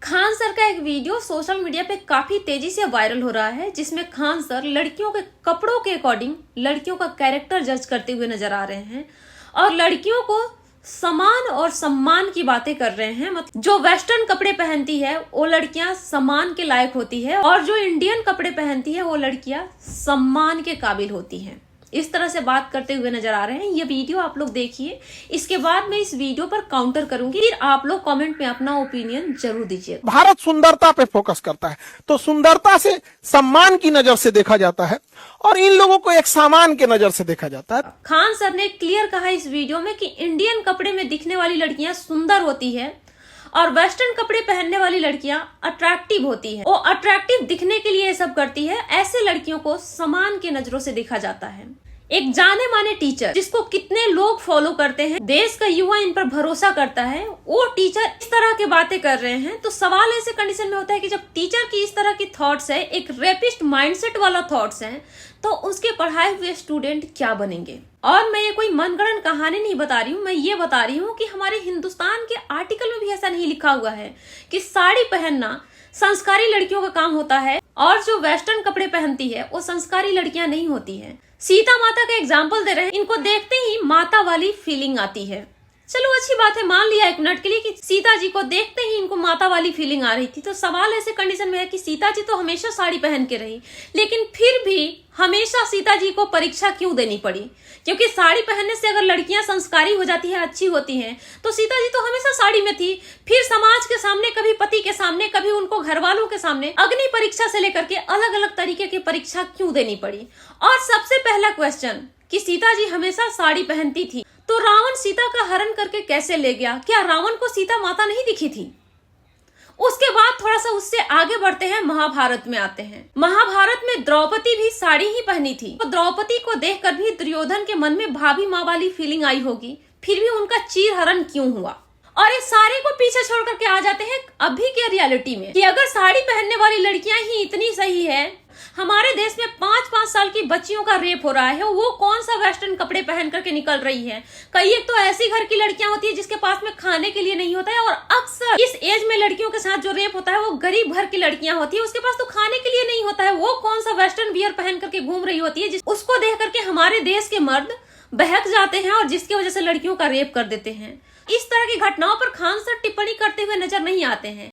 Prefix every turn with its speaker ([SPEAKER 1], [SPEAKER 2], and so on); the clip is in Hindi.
[SPEAKER 1] खान सर का एक वीडियो सोशल मीडिया पे काफी तेजी से वायरल हो रहा है, जिसमें खान सर लड़कियों के कपड़ों के अकॉर्डिंग लड़कियों का कैरेक्टर जज करते हुए नजर आ रहे हैं और लड़कियों को समान और सम्मान की बातें कर रहे हैं। मतलब जो वेस्टर्न कपड़े पहनती है वो लड़कियां सम्मान के लायक होती है और जो इंडियन कपड़े पहनती है वो लड़कियां सम्मान के काबिल होती हैं। इस तरह से बात करते हुए नजर आ रहे हैं। ये वीडियो आप लोग देखिए, इसके बाद मैं इस वीडियो पर काउंटर करूंगी, फिर आप लोग कमेंट में अपना ओपिनियन जरूर दीजिए।
[SPEAKER 2] भारत सुंदरता पे फोकस करता है, तो सुंदरता से सम्मान की नजर से देखा जाता है और इन लोगों को एक सामान के नजर से देखा जाता है।
[SPEAKER 1] खान सर ने क्लियर कहा इस वीडियो में कि इंडियन कपड़े में दिखने वाली लड़कियां सुंदर होती है और वेस्टर्न कपड़े पहनने वाली लड़कियां अट्रैक्टिव होती है। वो अट्रैक्टिव दिखने के लिए ये सब करती है। ऐसे लड़कियों को समान की नजरों से देखा जाता है। एक जाने माने टीचर जिसको कितने लोग फॉलो करते हैं, देश का युवा इन पर भरोसा करता है, वो टीचर इस तरह की बातें कर रहे हैं तो सवाल ऐसे कंडीशन में होता है कि जब टीचर की इस तरह की थॉट्स है, एक रेपिस्ट माइंडसेट वाला थॉट्स है, तो उसके पढ़ाए हुए स्टूडेंट क्या बनेंगे। और मैं ये कोई मनगढ़ंत कहानी नहीं बता रही हूँ, मैं ये बता रही हूँ कि हमारे हिंदुस्तान के आर्टिकल में भी ऐसा नहीं लिखा हुआ है कि साड़ी पहनना संस्कारी लड़कियों का काम होता है और जो वेस्टर्न कपड़े पहनती है वो संस्कारी लड़कियां नहीं होती है। सीता माता का एग्जाम्पल दे रहे हैं, इनको देखते ही माता वाली फीलिंग आती है। चलो अच्छी बात है, मान लिया एक मिनट के लिए कि सीता जी को देखते ही इनको माता वाली फीलिंग आ रही थी। तो सवाल ऐसे कंडीशन में है कि सीता जी तो हमेशा साड़ी पहन के रही, लेकिन फिर भी हमेशा सीता जी को परीक्षा क्यों देनी पड़ी? क्योंकि साड़ी पहनने से अगर लड़कियां संस्कारी हो जाती है, अच्छी होती हैं, तो सीता जी तो हमेशा साड़ी में थी। फिर समाज के सामने, कभी पति के सामने, कभी उनको घर वालों के सामने अग्नि परीक्षा से लेकर के अलग अलग तरीके की परीक्षा क्यों देनी पड़ी? और सबसे पहला क्वेश्चन कि सीता जी हमेशा साड़ी पहनती थी, तो रावण सीता का हरण करके कैसे ले गया? क्या रावण को सीता माता नहीं दिखी थी? उसके बाद थोड़ा सा उससे आगे बढ़ते हैं, महाभारत में आते हैं। महाभारत में द्रौपदी भी साड़ी ही पहनी थी, तो द्रौपदी को देखकर भी दुर्योधन के मन में भाभी माँ वाली फीलिंग आई होगी, फिर भी उनका चीर हरण क्यों हुआ? और इस सारे को पीछे छोड़ करके आ जाते हैं अभी के रियलिटी में कि अगर साड़ी पहनने वाली लड़कियां ही इतनी सही है, हमारे देश में 5-5 साल की बच्चियों का रेप हो रहा है, वो कौन सा वेस्टर्न कपड़े पहन करके निकल रही है? कई एक तो ऐसी घर की लड़कियां होती है जिसके पास में खाने के लिए नहीं होता है, और अक्सर इस एज में लड़कियों के साथ जो रेप होता है वो गरीब घर की लड़कियां होती है, उसके पास तो खाने के लिए नहीं होता है, वो कौन सा वेस्टर्न वियर पहन करके घूम रही होती है, उसको देख करके हमारे देश के मर्द बहक जाते हैं और जिसकी वजह से लड़कियों का रेप कर देते हैं। इस तरह की घटनाओं पर खान सर टिप्पणी करते हुए नजर नहीं आते हैं।